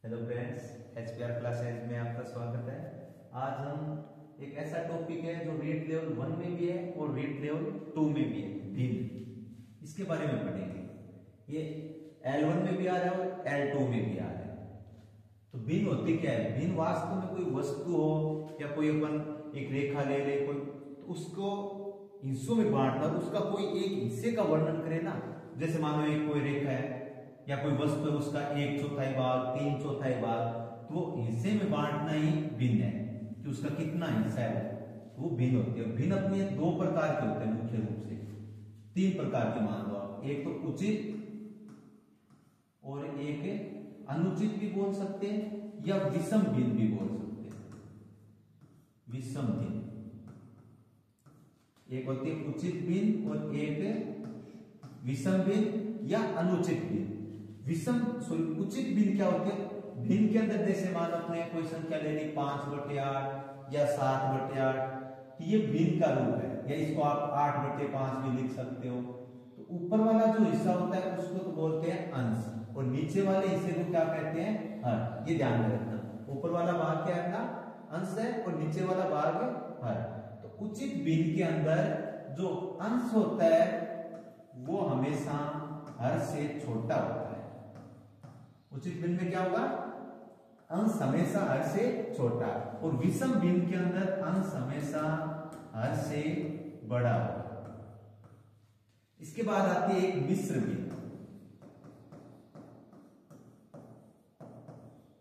Hello friends, HPR classes में आपका स्वागत है। आज हम एक ऐसा टॉपिक है जो रीड लेवल 1 में भी है और रीड लेवल 2 में भी है, भिन्न। इसके बारे में पढ़ेंगे। ये L1 में भी आ रहा है और L2 में भी आ रहा है। तो भिन्न होती क्या है? भिन्न वास्तव में कोई वस्तु हो या कोई अपन एक रेखा ले ले कोई, तो उसको हिस्सों में बांटना, उसका कोई एक हिस्से का वर्णन करे ना। जैसे मानो एक कोई रेखा है या कोई वस्तु है, उसका 1/4 भाग 3/4 भाग, तो वो हिस्से में बांटना ही भिन्न है कि उसका कितना हिस्सा है, वो भिन्न होती है। भिन्न अपने दो प्रकार के होते हैं, मुख्य रूप से 3 प्रकार के मान लो आप। एक तो उचित और एक अनुचित भी बोल सकते हैं या विषम भिन्न भी बोल सकते हैं। विषम भिन्न एक होती है उचित भिन्न और एक विषम भिन्न या अनुचित भिन्न। उचित भिन्न क्या होती है? भिन्न के अंदर जैसे मान अपने कोई संख्या ले ली 5/8 या 7/8, ये भिन्न का रूप है, या इसको आप 8/5 भी लिख सकते हो। तो ऊपर वाला जो हिस्सा होता है उसको तो बोलते हैं अंश, और नीचे वाले हिस्से को क्या कहते हैं? हर। ये ध्यान में रखना, ऊपर वाला भाग क्या है अपना? अंश है, और नीचे वाला भाग हर। तो उचित भिन्न के अंदर जो अंश होता है वो हमेशा हर से छोटा होता है। उचित भिन्न में क्या होगा? अंश हमेशा हर से छोटा, और विषम भिन्न के अंदर अंश हमेशा हर से बड़ा होगा। इसके बाद आती है एक मिश्र भिन्न।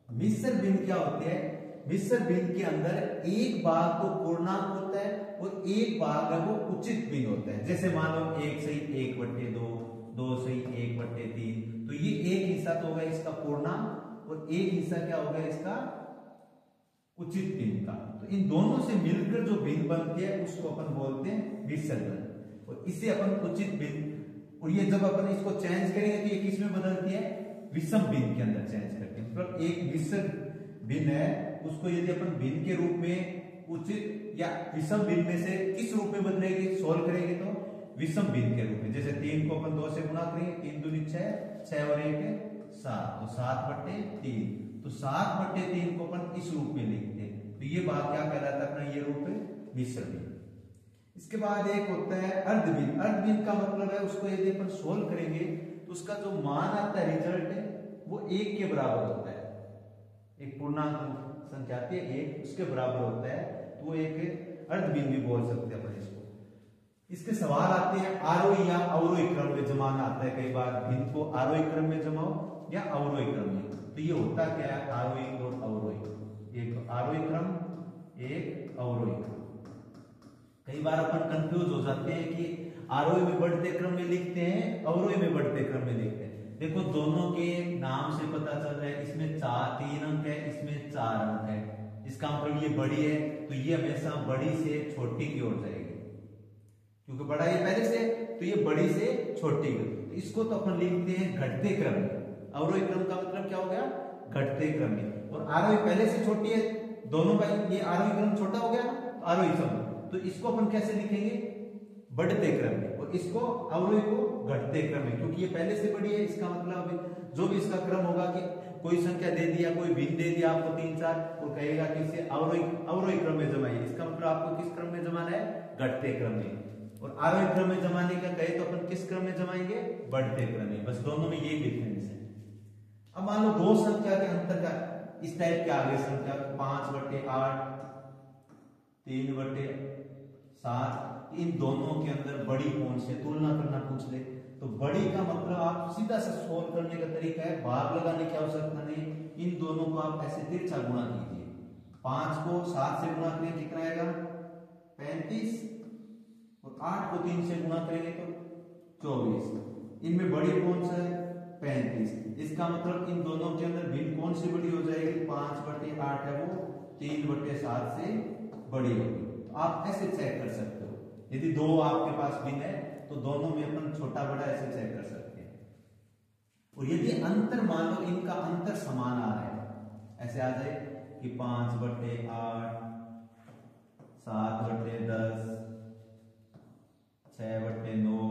मिश्र भिन्न क्या होते हैं? मिश्र भिन्न के अंदर एक भाग तो पूर्णांक होता है और एक भाग है वो उचित भिन्न होता है। जैसे मानो 1 सही 1/2, 2 सही 1/3, तो ये एक हिस्सा तो होगा इसका पूर्णांक और एक हिस्सा क्या होगा इसका उचित भिन्न का। तो इन दोनों से मिलकर जो भिन्न बनती है उसको अपन बोलते हैं मिश्र भिन्न, और इसे अपन उचित भिन्न। और ये जब अपन इसको चेंज करेंगे तो ये किस में बदलती है? विषम भिन्न के अंदर चेंज करते हैं। मतलब एक मिश्र भिन्न है, उसको यदि अपन भिन्न के रूप में उचित या विषम भिन्न में से किस रूप में बदलेंगे, सोल्व करेंगे तो विषम भिन्न के रूप में। जैसे 3 को अपन 2 से गुणा करेंगे, 3 दूनी 6, 6 और 1 7, तो 7/3। तो 7/3 को अपन इस रूप में लिखते हैं, तो ये बात क्या कहलाता है अपना? ये रूप है मिश्र भिन्न। इसके बाद एक होता है अर्ध भिन्न। अर्ध भिन्न का मतलब है उसको यदि अपन सोल्व करेंगे तो उसका जो मान आता है, रिजल्ट है, वो 1 के बराबर होता है। एक पूर्णांक संख्या आती है 1, उसके बराबर होता है, तो वो एक अर्ध भिन्न भी बोल सकते हैं अपन इसको। इसके सवाल आते हैं आरोही या अवरोही क्रम में जमाना आता है। कई बार भिन्न को आरोही क्रम में जमाओ या अवरोही क्रम में। तो ये होता क्या है? आरोही और अवरोही। एक आरोही क्रम, एक अवरोही क्रम। कई बार अपन कंफ्यूज हो जाते हैं कि आरोही में बढ़ते क्रम में लिखते हैं, अवरोही में बढ़ते क्रम में लिखते हैं। देखो दोनों के नाम से पता चल रहा है, इसमें 3 अंक है, इसमें 4 अंक है। इसका मतलब ये बड़ी है, तो ये हमेशा बड़ी से छोटी की ओर जाएगी, क्योंकि बड़ा ये पहले से, तो ये बड़ी से छोटी। तो इसको तो अपन लिखते हैं घटते क्रम में। अवरोही क्रम का मतलब क्या हो गया? घटते क्रम में। और आरोही पहले से छोटी है, दोनों का ये आरोही क्रम छोटा हो गया, तो आरोही क्रम, तो इसको अपन कैसे लिखेंगे? बढ़ते क्रम में, और इसको अवरोही को घटते क्रम में, क्योंकि ये पहले से बड़ी है। इसका मतलब जो भी इसका क्रम होगा कि कोई संख्या दे दिया, कोई भिन्न दे दिया आपको 3 4, और कहेगा कि इसे अवरोही क्रम में जमाइए। इसका मतलब आपको किस क्रम में जमाना है? घटते क्रम में। और आरोही क्रम में जमाने का कहे तो अपन किस क्रम में जमाएंगे? बढ़ते क्रम में। बस दोनों में यही डिफरेंस है। अब मान लो दो संख्या के अंतर का इस टाइप के आगे संख्या 5/8, 3/7, इन दोनों के अंदर बड़ी कौन से, तुलना करना पूछ ले तो बड़ी का मतलब आप सीधा से सोल्व करने का तरीका है, भाग लगाने की आवश्यकता नहीं। इन दोनों को आप ऐसे तिरछा गुणा कीजिए। 5 को 7 से गुणा करें कितना आएगा? 35, और 8 को 3 से गुणा करेंगे तो 24। इनमें बड़ी कौन सा है? 35। इसका मतलब इन दोनों के अंदर भिन्न कौन सी बड़ी हो जाएगी? 5/8 है वो 3/7 से बड़ी होगी। तो आप ऐसे चेक कर सकते हो। यदि दो आपके पास भिन्न है तो दोनों में अपन छोटा बड़ा ऐसे चेक कर सकते हैं। और यदि अंतर मान लो इनका अंतर समान आ रहा है, ऐसे आ जाए कि 5/8, 7/10, 6/9,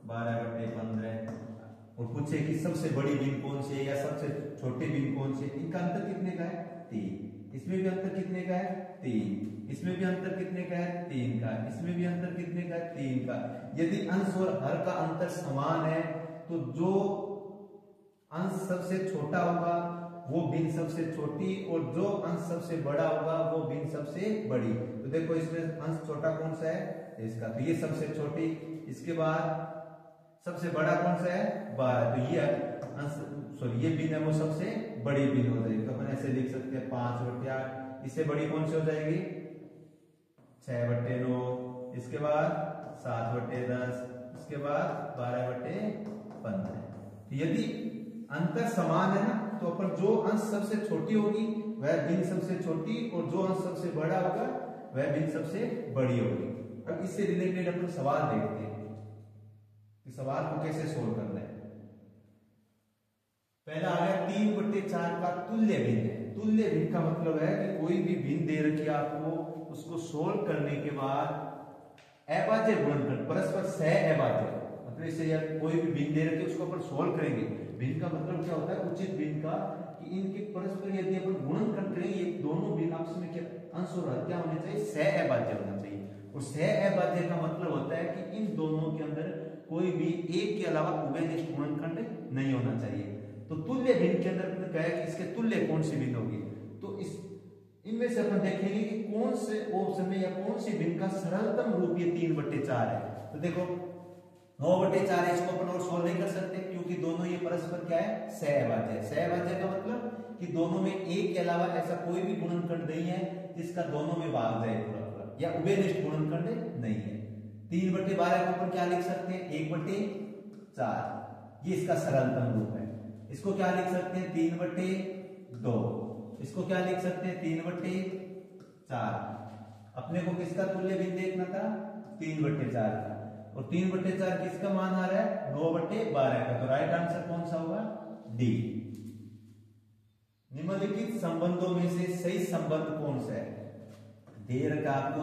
12/15, और पूछे कि सबसे बड़ी भिन्न कौन सी है या सबसे छोटी भिन्न कौन सी है, इनका अंतर कितने का है 3, इसमें भी अंतर कितने का है 3, इसमें भी अंतर कितने का है 3 का, इसमें भी अंतर कितने का है 3 का। यदि अंश और हर का अंतर समान है तो जो अंश सबसे छोटा होगा वो भिन्न सबसे छोटी और जो अंश सबसे बड़ा होगा वो भिन्न सबसे बड़ी। तो देखो इसमें अंश छोटा कौन सा है इसका, तो ये सबसे छोटी, इसके बाद सबसे बड़ा कौन सा है 12, तो ये अंश सॉरी ये भिन्न है वो सबसे बड़ी भिन्न हो जाएगी। तो अपन ऐसे लिख सकते हैं 5/8, इससे बड़ी कौन सी हो जाएगी 6/9, इसके बाद 7/10, इसके बाद 12/15। यदि अंतर समान है ना तो अपन जो अंश सबसे छोटी होगी वह भिन्न सबसे छोटी और जो अंश सबसे बड़ा होगा वह भिन्न सबसे बड़ी होगी। अब इससे रिलेटेड अपन सवाल देखते हैं कि सवाल को कैसे सोल्व करना है। पहला आ गया 3/4 का तुल्य भिन्न है। तुल्य भिन्न का मतलब है कि कोई भी भिन्न दे रखी है आपको, उसको सोल्व करने के बाद अभाज्य गुणनखंड परस्पर सह अभाज्य, मतलब इससे यार कोई भी भिन्न दे रखी है उसको अपन सोल्व करेंगे। भिन्न का मतलब क्या होता है उचित भिन्न का, कि इनके परस्पर यदि अपन गुणनखंड करेंगे ये दोनों भिन्न आपस में क्या अंश और हर क्या होने चाहिए सह अभाज्य होना चाहिए। और सह अभाज्य का मतलब होता है कि इन दोनों के अंदर कोई भी एक के अलावा उभयनिष्ठ गुणनखंड नहीं होना चाहिए। तो तुल्य भिन्न के अंदर कहा है कि इसके तुल्य कौन सी भिन्न होगी, तो इस इनमें से अपन देखेंगे कि कौन से ऑप्शन में या कौन सी भिन्न का सरलतम रूप ये 3/4 है। तो देखो 9/4 है, इसको अपन और सोल्व नहीं कर सकते क्योंकि दोनों ये परस्पर क्या है सहअभाज्य है। सहअभाज्य का मतलब कि दोनों में एक के अलावा ऐसा कोई भी गुणनखंड नहीं है जिसका दोनों में भाग जाए पूरा पूरा, या उभयनिष्ठ गुणनखंड नहीं है। 3/12 को अपन क्या लिख सकते हैं 1/4, ये इसका सरलतम रूप है। इसको क्या लिख सकते हैं 3/2, इसको क्या लिख सकते हैं 3/4। अपने को किसका तुल्य भिन्न देखना था 3/4 का, और 3/4 किसका मान आ रहा है 9/12 का। तो राइट आंसर कौन सा होगा डी। निम्नलिखित संबंधों में से सही संबंध कौन सा है। दे रखा आपको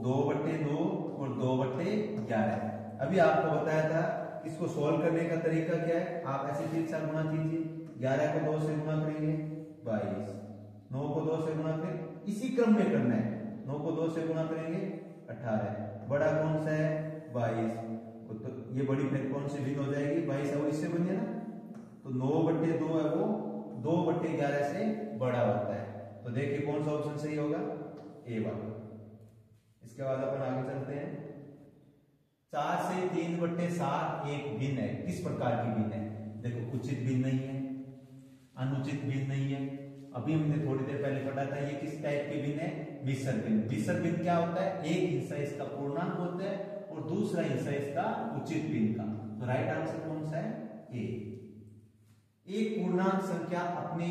2/2 और 2/11। अभी आपको बताया था इसको सोल्व करने का तरीका क्या है, आप ऐसे 3 गुणा कीजिए, 11 को 2 से गुणा करेंगे 22, 9 को 2 से गुणा करेंगे, इसी क्रम में करना है। 9 को 2 से गुणा करेंगे 18, बड़ा कौन सा है 22, तो ये बड़ी फिर कौन सी भिन्न हो जाएगी 22 है वो इससे बनी है ना, तो 9/2 है वो 2/11 से बड़ा होता है। तो देखिए कौन सा ऑप्शन सही होगा ए वाला। इसके बाद अपन आगे चलते हैं। 4 से 3/7 एक भिन्न है, किस प्रकार की भिन्न है। देखो उचित भिन्न नहीं है, अनुचित भिन्न नहीं है। अभी हमने थोड़ी देर पहले पढ़ा था ये किस टाइप की भिन्न है मिश्र भिन्न। मिश्र भिन्न क्या होता है, एक हिस्सा इसका पूर्णांक होता है और दूसरा हिस्सा इसका उचित भिन्न का। तो राइट आंसर कौन सा है ए। एक पूर्णांक संख्या अपने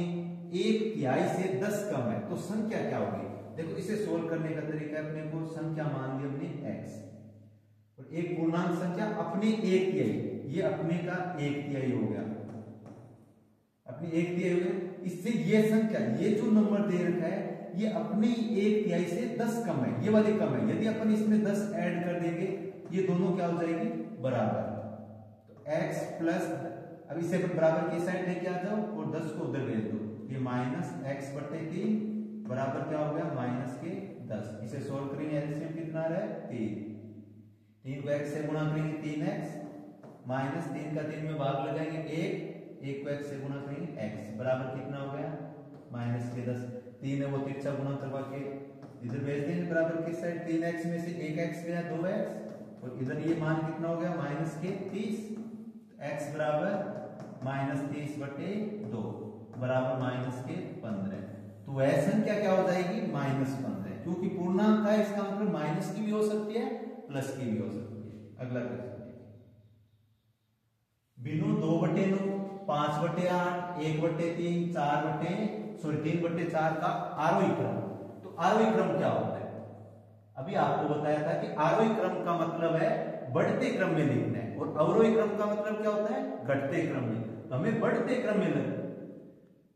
1/3 से 10 कम है तो संख्या क्या होगी। देखो इसे सोल्व करने का तरीका अपने को संख्या मान ली हमने x, और एक पूर्णांक संख्या अपने 1/3, ये अपने का 1/3 हो गया, अपनी 1/3 हो गया। इससे ये संख्या ये जो नंबर दे रखा है ये अपनी 1/3 से 10 कम है, ये वाली कम है। यदि अपन इसमें 10 ऐड कर देंगे ये दोनों क्या हो जाएगी बराबर। तो x प्लस, अब इसे अपन बराबर की साइड लेके आ जाओ और 10 को उधर भेज दो, ये -x/3 बराबर क्या हो गया -10। इसे सोल्व करेंगे एलसीएम कितना आ रहा है 3 को x से गुणा करेंगे 3x, -3 का 3 में भाग लगाएंगे 1 को x से गुणा करेंगे x, बराबर कितना हो गया -10। 3 है वो तिरछा गुणा करवा के इधर भेज देंगे बराबर की साइड। 3x में से 1x गया 2x, और इधर ये मान कितना हो गया -30, x बराबर -30/2 बराबर -15। तो वह संख्या क्या हो जाएगी -15, क्योंकि पूर्णांक का इसका मतलब माइनस की भी हो सकती है प्लस की भी हो सकती है। अगला क्वेश्चन बिनु 2/9, 5/8, 1/3, 3/4 का आरोही क्रम। तो आरोही क्रम क्या होता है, अभी आपको बताया था कि आरोही क्रम का मतलब है बढ़ते क्रम में लिखना है, और अवरोही क्रम का मतलब क्या होता है घटते क्रम में। तो हमें बढ़ते क्रम में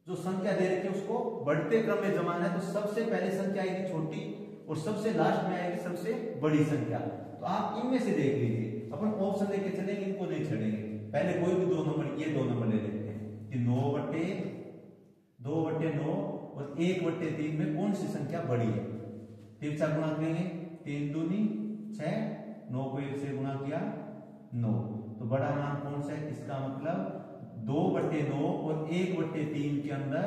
जो संख्या दे रखी है उसको बढ़ते क्रम में जमाना है। तो सबसे पहले संख्या आएगी छोटी और सबसे लास्ट में आएगी सबसे बड़ी संख्या। तो आप इनमें से देख लीजिए, अपन ऑप्शन लेके चलेंगे, इनको नहीं छेड़ेंगे। पहले कोई भी दो नंबर, ये दो नंबर ले लेते हैं कि 2/9 और 1/3 में कौन सी संख्या बड़ी है। 3 से गुणा करेंगे, 3 दूनी 6, 9 को 1 से गुणा किया 9, तो बड़ा मान कौन सा है। इसका मतलब 2/9 और 1/3 के अंदर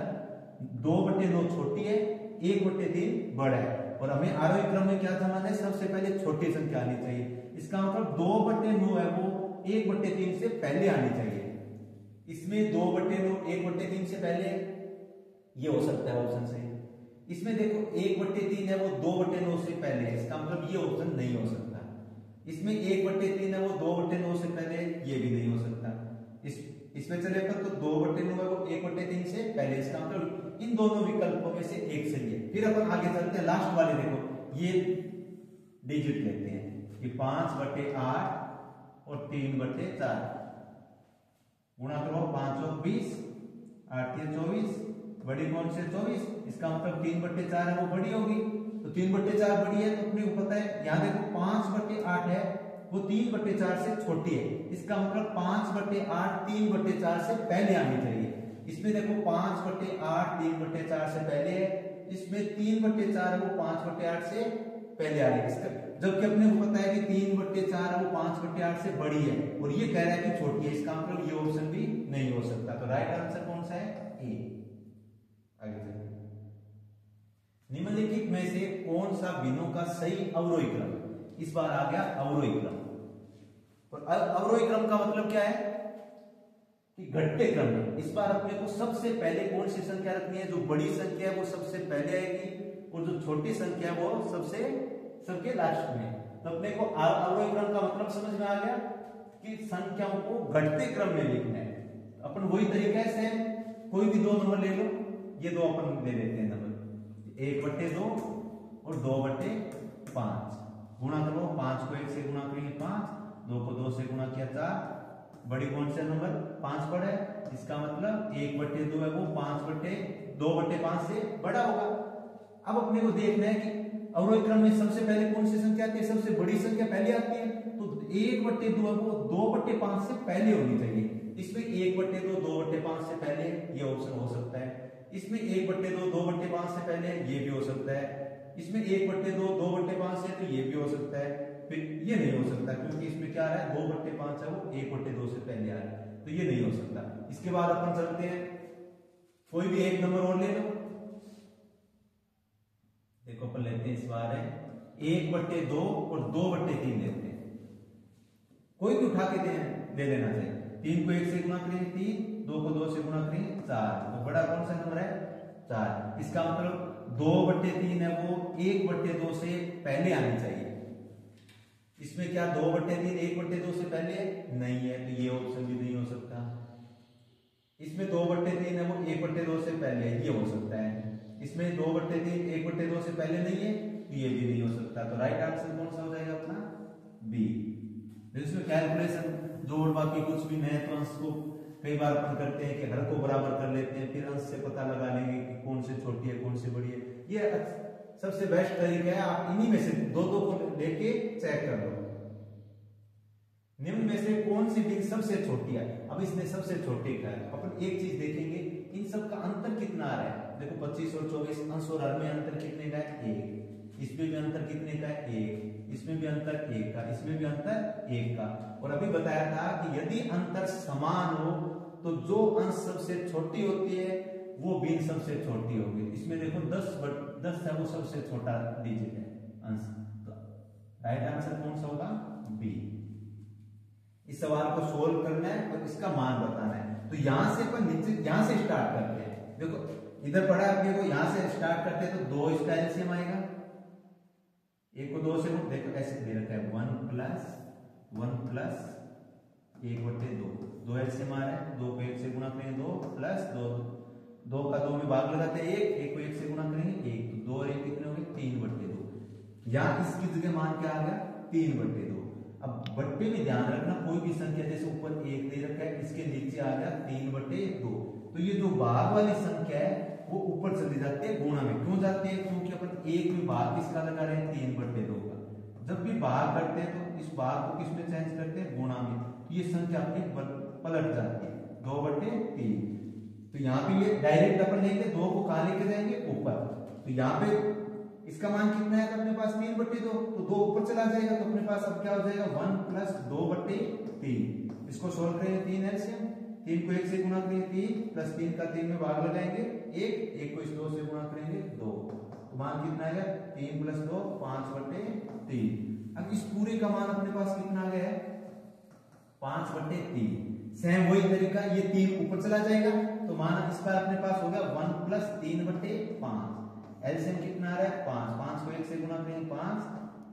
2/9 छोटी है, 1/3 बड़ा है। और हमें आरोही क्रम में क्या समझना है, सबसे पहले छोटी संख्या आनी चाहिए। इसका मतलब 2/9 है वो 1/3 से पहले आनी चाहिए। इसमें 2/9 1/3 से पहले, ये हो सकता है ऑप्शन से। इसमें देखो 1/3 है वो 2/9 से पहले है, इसका मतलब ये ऑप्शन नहीं हो सकता। इसमें 1/3 है वो 2/9 से पहले, ये भी नहीं हो सकता। इसमें चले पर तो 2/9 है वो 1/3 से पहले, इसका मतलब इन दोनों विकल्पों में से एक सही है। फिर अपन आगे चलते हैं, लास्ट वाले देखो, ये डिजिट लेते हैं कि 5/8 और 3/4 गुणा करो, 5 और 20, 8 या 24, बड़ी कौन से 24, इसका मतलब 3/4 है वो बड़ी होगी, तो 3/4 बड़ी है तो अपने को पता है। यहाँ देखो 5/8 है वो 3/4 से छोटी है, इसका मतलब 5/8 3/4 से पहले आनी चाहिए। इसमें देखो 5/8 3/4 से पहले है, इसमें 3/4 है वो 5/8 से पहले आ रही है। इसका जबकि अपने को पता है कि 3/4 है वो 5/8 से बड़ी है और ये कह रहा है कि छोटी है, इसका मतलब ये ऑप्शन भी नहीं हो सकता। तो राइट आंसर कौन सा है, ए। आगे चलिए, निम्नलिखित में से कौन सा भिन्नों का सही अवरोही क्रम। इस बार आ गया अवरोही क्रम। और अवरोही क्रम का मतलब क्या है कि घटते क्रम में। इस बार अपने को सबसे पहले कौन सी संख्या रखनी है, जो बड़ी संख्या है वो सबसे पहले आएगी और जो छोटी संख्या है वो सबके लास्ट में। तो अपने को अवरोही क्रम का मतलब समझ में आ गया कि संख्याओं को घटते क्रम में लिखना है। अपन वही तरीका है सेम, कोई भी दो नंबर ले लो, ये दो अपन ले लेते हैं नंबर 1/2 और 2/5, गुणा करो, 5 को 1 से गुणा करेंगे 5, 2 को 2 से गुणा किया 4, बड़ी कौन सा नंबर 5 बड़ा है, इसका मतलब 1/2 है वो 2/5 से बड़ा होगा। अब अपने को देखना है कि अवरोही क्रम में सबसे पहले कौन सी संख्या आती है, सबसे बड़ी संख्या पहले आती है, तो 1/2 है वो 2/5 से पहले होनी चाहिए। इसमें 1/2 2/5 से पहले, ये ऑप्शन हो सकता है। इसमें 1/2 2/5 से पहले, ये भी हो सकता है। इसमें 1/2 2/5 से, तो ये भी हो सकता है। फिर ये नहीं हो सकता क्योंकि इसमें क्या आ रहा है 2/5 है वो 1/2 से पहले आ रहा है, तो ये नहीं हो सकता। इसके बाद अपन चलते हैं, कोई भी एक नंबर और ले लो। देखो अपन लेते हैं इस बार है 1/2 और 2/3 लेते हैं, कोई भी उठा के ले लेना चाहिए। 3 को 1 से गुणा करेंगे 3, 2 को 2 से गुणा करेंगे 4, तो बड़ा कौन सा नंबर है 4। इसका मतलब 2/3 है वो 1/2 से पहले आनी चाहिए। इसमें क्या 2/3 1/2 से पहले नहीं है, तो ये ऑप्शन भी नहीं हो सकता। इसमें 2/3 है वो 1/2 से पहले, ये हो सकता है। इसमें 2/3 1/2 से पहले नहीं है, तो ये भी नहीं हो सकता। तो राइट आंसर कौन सा हो जाएगा अपना, बी। इसमें कैलकुलेशन जोड़ बाकी कुछ भी नहीं, तो अंश को कई बार अपन करते हैं कि हर को बराबर कर लेते हैं, फिर अंश से पता लगा लेंगे कि कौन से छोटी है कौन से बड़ी है। ये सबसे बेस्ट तरीका है, आप इन्हीं में से दो को लेके चेक कर लो। निम्न में से कौन सी भिन्न सबसे छोटी है। अब इसने सबसे छोटी का है, अपन एक चीज देखेंगे इन सब का अंतर कितना आ रहा है। देखो 25 और 24 अंश और हर में अंतर कितने का है 1, इसमें भी अंतर कितने का है 1, इसमें भी अंतर 1 का, इसमें भी अंतर 1 का। और अभी बताया था कि यदि अंतर समान हो तो जो अंश सबसे छोटी होती है वो भिन्न सबसे छोटी होगी। इसमें देखो 10 है वो सबसे छोटा डिजिट है अंश, तो राइट आंसर कौन सा होगा, बी। इस सवाल को सोल्व करना है और इसका मान बताना है। तो यहां से अपन नीचे यहां से स्टार्ट करते हैं। देखो इधर पढ़ा अपने को, यहां से स्टार्ट करते हैं तो 2 इसका एलसीएम आएगा, 1 को 2 से देखो ऐसे दे रखा है 1 प्लस 1/2, 2 एलसीएम आ रहा है, 2 को 1 से गुणा करेंगे 2 प्लस 2 का 2 में भाग लगाते हैं 1 को 1 से गुणा करेंगे 1, तो 2 और 1 कितने हो गए 3/2। यहाँ इसकी जगह मान क्या आ गया 3/2। अब बट्टे में ध्यान रखना, कोई भी संख्या जैसे ऊपर 1 दे रखा है, इसके नीचे आ गया 3/2, तो ये जो भाग वाली संख्या है वो ऊपर चली जाती है गुणा में। क्यों जाती है, क्योंकि अपन एक भी भाग किसका लगा रहे हैं 3/2 का। जब भी भाग करते हैं तो इस भाग को किसमें चेंज करते हैं गुणा में, तो ये संख्या अपनी पलट जाती है, 2/3। तो यहाँ पे ये डायरेक्ट अपन लेंगे, 2 को कहाँ लेके जाएंगे, ऊपर। तो यहाँ पे इसका मान कितना है, तो अपने पास 3/2, तो 2 ऊपर चला जाएगा, तो अपने पास अब क्या हो जाएगा 1 + 2/3। इसको सोल्व करेंगे, 3 एलसीएम, 3 को 1 से गुणा करेंगे 3 + 3 का 3 में भाग लगाएंगे 1 को इस 2 से गुणा करेंगे 2, तो मान कितना आएगा 3 + 2 5/3। अब इस पूरे का मान अपने पास कितना आ गया है 5/3। सेम वही तरीका, ये 3 ऊपर चला जाएगा, तो मान इसका अपने पास हो गया 1 + 3/5। एलसीएम कितना आ रहा है 5, 5 को 1 से गुणा करेंगे 5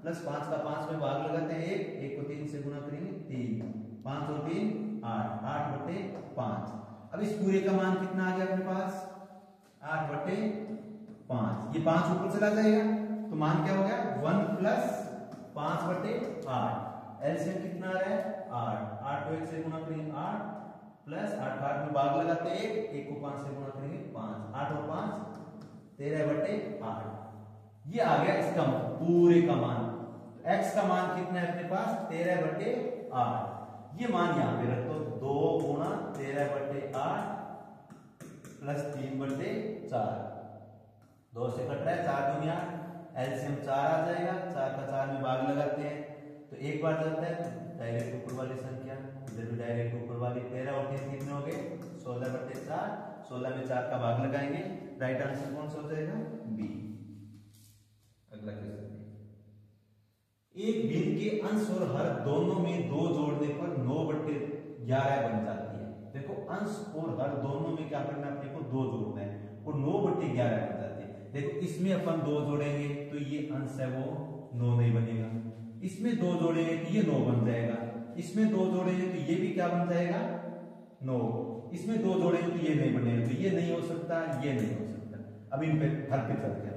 + 5 का 5 में भाग लगाते हैं 1 को 3 से गुणा करेंगे 3, 5 और 3 8, 8/5। अब इस पूरे का मान कितना आ गया अपने पास 8/5। ये 5 ऊपर चला जाएगा, तो मान क्या हो गया 1 + 5/8। एलसीएम कितना आ रहा है 8, 8 को 1 से गुणा करेंगे 8 + 8, 8 में भाग लगाते हैं 1 को 5 से गुणा करेंगे 5, 8 और 5 13/8। ये आ गया इसका पूरे का मान। x का मान कितना है अपने पास 13/8। ये मान यहां पे रख दो, 2 × 13/8 + 3/4। 2 से कट रहा है 4 दूनी 8, एलसीएम 4 आ जाएगा, 4 का 4 में भाग लगाते हैं तो एक बार जाता है डायरेक्ट ऊपर वाली संख्या, इधर भी डायरेक्ट ऊपर वाली 13 और 3 कितने हो गए 16/4। 16 में 4 का भाग लगाएंगे, राइट आंसर कौन सा हो जाएगा बी। अगला क्वेश्चन, एक भिन्न के अंश और हर दोनों में 2 जोड़ने पर 9/11 बन जाती है। देखो अंश और हर दोनों में क्या करना है, अपने को 2 जोड़ना है और 9/11 बन जाती है। देखो इसमें अपन 2 जोड़ेंगे तो ये अंश है वो 9 नहीं बनेगा, इसमें 2 जोड़ेंगे तो ये 9 बन जाएगा, इसमें 2 जोड़ेंगे तो ये भी क्या बन जाएगा 9, इसमें 2 जोड़ेंगे तो ये नहीं बनेगा, तो ये नहीं हो सकता, ये नहीं हो सकता। अब इन पे हर पे चलते हैं,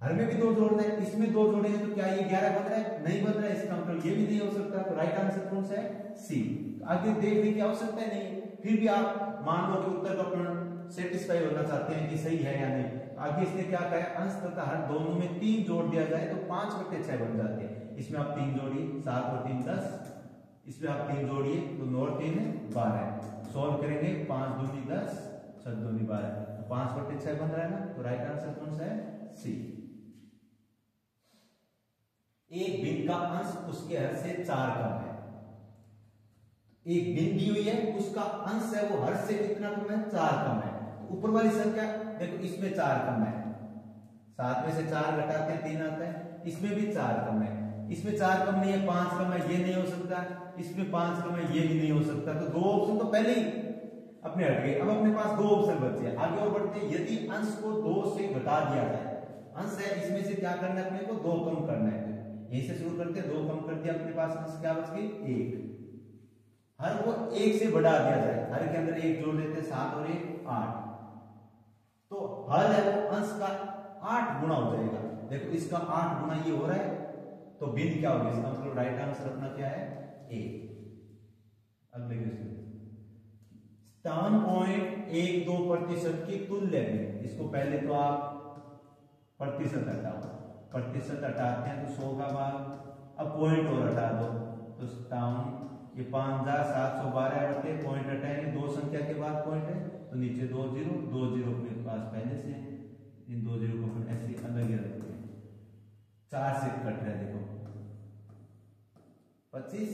हर में भी 2 जोड़ना है, इसमें 2 जोड़ेंगे तो क्या ये 11 बन रहा है, नहीं बन रहा है, इसका मतलब ये भी नहीं हो सकता। तो राइट आंसर कौन सा है सी। आगे देखने की आवश्यकता नहीं, फिर भी आप मान लो कि उत्तर का सेटिस्फाई होना चाहते हैं कि सही है या नहीं। आगे इसने क्या कहा, अंश तथा हर दोनों में 3 जोड़ दिया जाए तो 5/6 बन जाते हैं। इसमें आप 3 जोड़िए, 7 और 3 10, इसमें आप 3 जोड़िए तो 9 और 3 12। सॉल्व करेंगे 5 दूनी 10, 6 दूनी 12, तो 5/6 बन रहा है ना। तो राइट आंसर कौन सा है सी। एक भिन्न का अंश उसके हर से 4 कम है। एक भिन्न दी हुई है, उसका अंश है वो हर से कितना कम है 4 कम है। तो ऊपर वाली संख्या देखो इसमें 4 कम है, 7 में से 4 घटाते हैं 3 आता है, इसमें भी 4 कम है, इसमें 4 कम नहीं है 5 कम है, ये नहीं हो सकता, इसमें 5 कम है, ये भी नहीं हो सकता। तो 2 ऑप्शन तो पहले ही अपने हट गए। अब अपने पास 2 ऑप्शन बचे, आगे और बढ़ते हैं। यदि अंश को 2 से घटा दिया जाए, अंश है इसमें से क्या करना है अपने को 2 कम करना है, यहीं से शुरू करते हैं, 2 कम कर दिया, अपने पास अंश क्या बच गई 1। हर को 1 से बढ़ा दिया जाए, हर के अंदर 1 जोड़ देते हैं, 7 और 1 8, तो हर है वो अंश का 8 गुना हो जाएगा। देखो इसका 8 गुना ये हो रहा है, तो भिन्न क्या होगा, इसका मतलब राइट आंसर अपना क्या है ए। अगले क्वेश्चन, 57.12% की तुल्य भिन्न। इसको पहले तो आप प्रतिशत हटाओ, प्रतिशत हटाते हैं तो 100 का भाग, अब पॉइंट और हटा दो तो 57, ये 5712 बटे पॉइंट हटाएंगे, 2 संख्या के बाद पॉइंट है तो नीचे 2 0, 2 0 अपने पास पहले से, इन 2 0 को फिर ऐसे अलग ही रखते हैं। 4 से कट रहा है, देखो 25,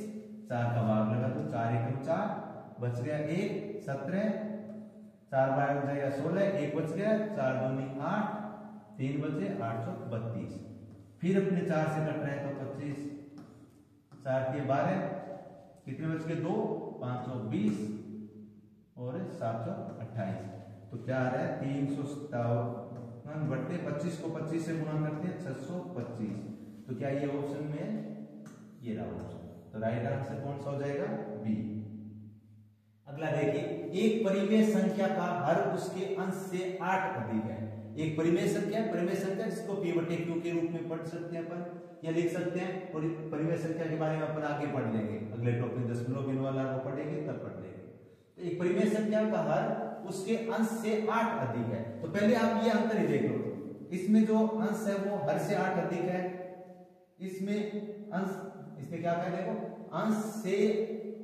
4 का भाग लगा तो 4 एकम 4, बच गया 1 17, 4 बार हो जाएगा 16, 1 बच गया, 4 दूनी 8, 3 बचे 832। फिर अपने 4 से कट रहे हैं तो 25, 4 के 12, कितने बच गए 2, 520 और 728। तो क्या आ रहा है 357 बटे 25 को 25 से गुणा करते हैं 625। तो क्या ये ऑप्शन में ये रहा ऑप्शन, तो राइट आंसर कौन सा हो जाएगा बी। अगला देखिए, एक परिमेय संख्या का हर उसके अंश से 8 अधिक है। एक परिमेय संख्या जिसको p/q के रूप में पढ़ सकते हैं अपन, या लिख सकते हैं। परिमेय संख्या के बारे में अपन आगे पढ़ लेंगे, अगले टॉपिक दशमलव भिन्न वाला वो पढ़ेंगे तब पढ़ लेंगे। तो एक परिमेय संख्या का हर उसके अंश से 8 अधिक है। तो पहले आप ये अंतर ही देख लो, इसमें जो अंश है वो हर से 8 अधिक है, इसमें अंश, इसमें क्या कह देखो अंश से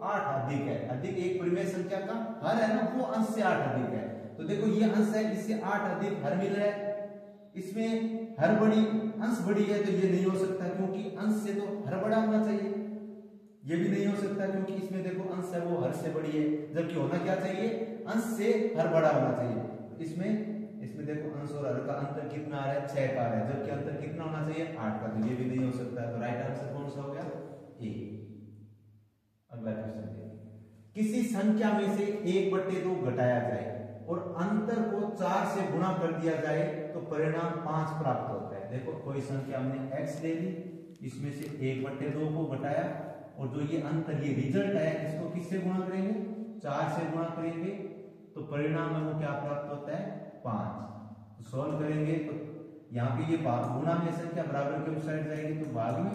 8 अधिक है, अधिक एक परिमेय संख्या का हर है ना, वो अंश से 8 अधिक है। तो देखो ये अंश है, इससे 8 अधिक हर मिल रहा है, इसमें हर बड़ी अंश बड़ी है तो ये नहीं हो सकता, क्योंकि अंश से तो हर बड़ा होना चाहिए। ये भी नहीं हो सकता क्योंकि इसमें देखो अंश है वो हर से बड़ी है, जबकि होना क्या चाहिए, अंश से हर बड़ा होना चाहिए। इसमें देखो अंश और हर का अंतर कितना आ रहा है, 6 का आ रहा है, जबकि अंतर कितना होना चाहिए, 8 का। तो ये भी नहीं हो सकता। तो राइट आंसर कौन सा हो गया, ए। अगला क्वेश्चन देखिए, किसी संख्या में से 1/2 घटाया जाए और अंतर को 4 से गुणा कर दिया जाए तो परिणाम 5 प्राप्त होता है। देखो कोई संख्या हमने x ले ली, इसमें से 1/2 को घटाया, और जो ये अंतर, ये रिजल्ट है, इसको किससे गुणा करेंगे, 4 से गुणा करेंगे, तो परिणाम में वो क्या प्राप्त होता है, 5। तो सॉल्व करेंगे तो यहाँ पे ये गुणा में संख्या बराबर के उस साइड जाएगी, तो भाग में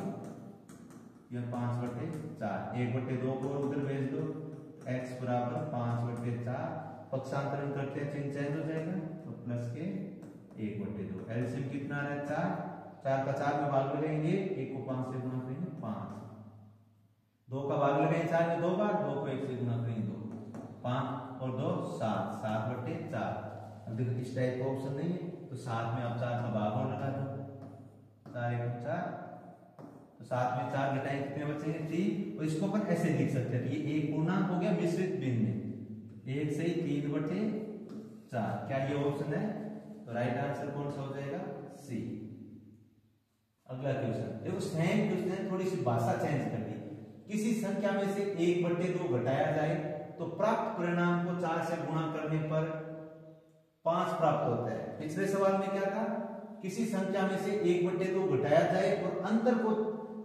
यह 5/4, 1/2 को उधर भेज दो, x बराबर 5/4, पक्षांतरण करते हैं, चिन्ह चेंज हो जाएगा, तो प्लस के 1/2। एलसीएम कितना आ रहा है, 4 का 4 में भाग लगाएंगे, 1 को 5 से गुणा करेंगे 5, 2 का भाग लगाएंगे 4 में 2 बार, 2 को 1 से गुणा करेंगे 2, 5 और 2 7, 7/4। अब देखो इस टाइप का ऑप्शन नहीं है, तो 7 में आप 4 का भाग और लगा दो, 4 1 4, तो 7 में 4 घटाएंगे कितने बचेंगे, 3। और इसको अपन ऐसे लिख सकते हैं, ये एक पूर्णांक हो गया मिश्रित भिन्न, 1 से 3/4। क्या ये ऑप्शन है, तो राइट आंसर कौन सा हो जाएगा, सी। अगला क्वेश्चन देखो, सेम क्वेश्चन, थोड़ी सी भाषा चेंज कर दी। किसी संख्या में से 1/2 घटाया जाए तो प्राप्त परिणाम को 4 से गुणा करने पर 5 प्राप्त होता है। पिछले सवाल में क्या था, किसी संख्या में से 1/2 घटाया जाए और अंतर को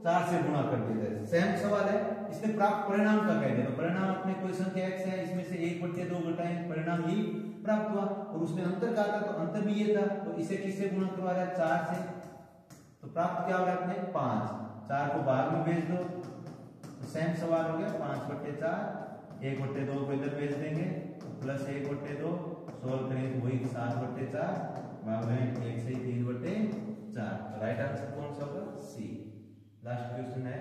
4 से गुणा कर दिया जाए। सेम सवाल है, इसमें प्राप्त परिणाम का कह दिया, परिणाम अपने कोई संख्या x है, इसमें से 1/2 घटाए, परिणाम ही प्राप्त हुआ, और उसमें अंतर का था, तो अंतर भी ये था, तो इसे किससे गुणा करवा रहा है, 4 से, तो प्राप्त क्या हो रहा है अपने 5, 4 को भाग में भेज दो, तो सेम सवाल हो गया, 5/4, 1/2 को इधर भेज देंगे, तो प्लस 1/2, सोल्व करेंगे तो वही 7/4, भाग में 1 से 3/4। तो राइट आंसर कौन सा होगा, सी। लास्ट क्वेश्चन है,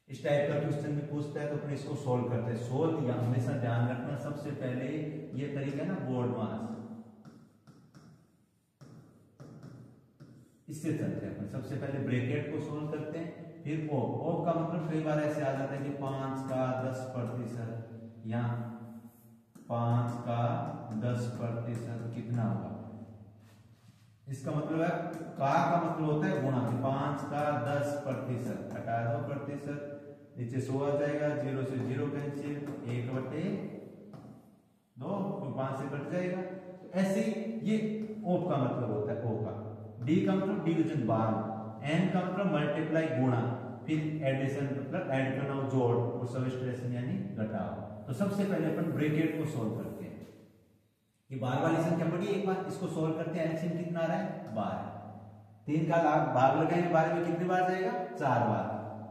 इस टाइप का क्वेश्चन भी पूछता है तो अपने इसको सोल्व करते हैं। सोल्व या हमेशा ध्यान रखना, सबसे पहले ये तरीका है ना बोर्ड मास, इससे चलते हैं अपन। सबसे पहले ब्रैकेट को सोल्व करते हैं, फिर ओ का मतलब कई बार ऐसे आ जाता है कि 5 का 10% या 5 का 10% कितना होगा, इसका मतलब है का मतलब होता है गुणा, 5 का 10%, हटा दो प्रतिशत, नीचे 100 आ जाएगा, 0 से 0 कैंसिल, 1/2, तो 5 से कट जाएगा। तो ऐसे ये ओप का मतलब होता है, ओ का, डी का मतलब डिवीजन भाग, एन का मतलब मल्टीप्लाई गुणा, फिर एडिशन मतलब ऐड करना जोड़, और सब्ट्रैक्शन यानी घटाव। तो सबसे पहले अपन ब्रैकेट को सोल्व करते हैं, ये बार वाली संख्या बड़ी, एक बार इसको सोल्व करते हैं, एलसीएम कितना आ रहा है 12, 3 का भाग लगाएंगे 12 में कितनी बार जाएगा, 4 बार,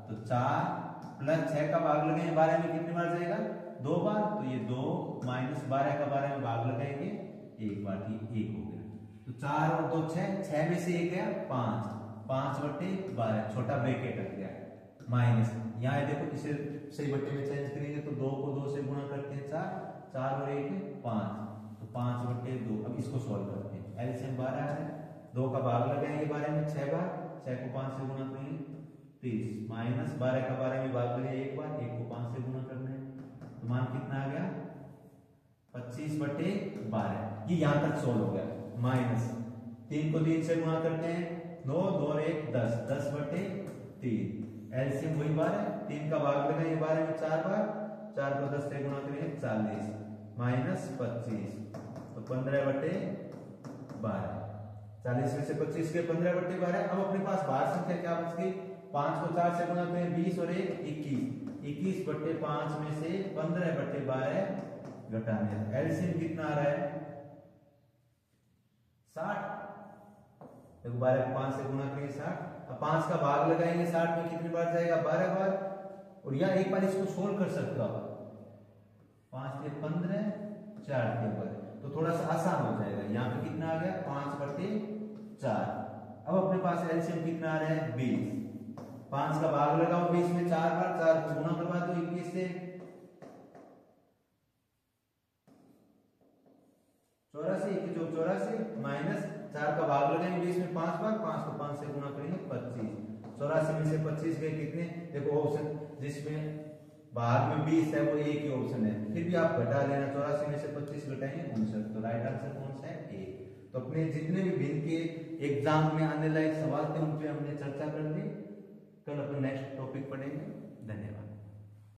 तो 4 प्लस 6 का भाग लगाएंगे 12 में कितनी बार जाएगा, 2 बार, तो ये 2 माइनस 12 का 12 में भाग लगाएंगे 1 बार, ये 1 हो गया, तो 4 और 2 6 में से 1 गया 5, 5/12, छोटा ब्रैकेट रख गया, माइनस, यहाँ देखो इसे सही बट्टे में चेंज करेंगे तो 2 को 2 से गुणा करते हैं 4 और 1 5, तो 5/2। अब इसको सोल्व करते हैं, एलसीएम 12 है, 2 का भाग लगाएंगे 12 में 6 बार, 6 को 5 से गुणा करेंगे 30, माइनस 12 का 12 में भाग करेंगे 1 बार, 1 को 5 से गुणा करना है, तो मान कितना आ गया 25/12। ये यहां तक सोल्व हो गया, माइनस 3 को 3 से गुणा करते हैं 9, 2 और 1 10, 10/3, एलसीएम वही 12 है, 3 का भाग लगाएंगे 12 में 4 बार, 4 को 10 से गुणा करेंगे 40, माइनस 25, तो 15/12, 40 में से 25 के 15/12। अब अपने पास बाहर संख्या क्या बच गई, 5 को 4 से गुणा करें 20 और 1 21, 21/5 में से 15/12 घटाने, एलसीएम कितना आ रहा है 60, देखो 12 को 5 से गुणा करेंगे 60, अब 5 का भाग लगाएंगे 60 में कितनी बार जाएगा 12 बार, और या एक बार इसको सोल्व कर सकते हो आप, 5 के 15, 4 के 12, तो थोड़ा सा आसान हो जाएगा। यहाँ पे कितना आ गया 5/4। अब अपने पास एलसीएम कितना आ रहा है 20, 5 का भाग लगाओ 20 में 4 बार, 4 को गुना करवा दो 21 से, 84 माइनस 4 का भाग लगाएंगे 20 में 5 बार, 5 को 5 से गुना करेंगे 25। 84 में से 25 गए कितने, देखो ऑप्शन जिसमें भाग में 20 है वो एक ही ऑप्शन है, फिर भी आप घटा लेना, 84 में से 25 घटाएंगे 59। तो राइट आंसर कौन सा है, ए। तो अपने जितने भी भिन्न के एग्जाम में आने लायक सवाल थे उन पे हमने चर्चा कर दी। कल अपन नेक्स्ट टॉपिक पढ़ेंगे। धन्यवाद।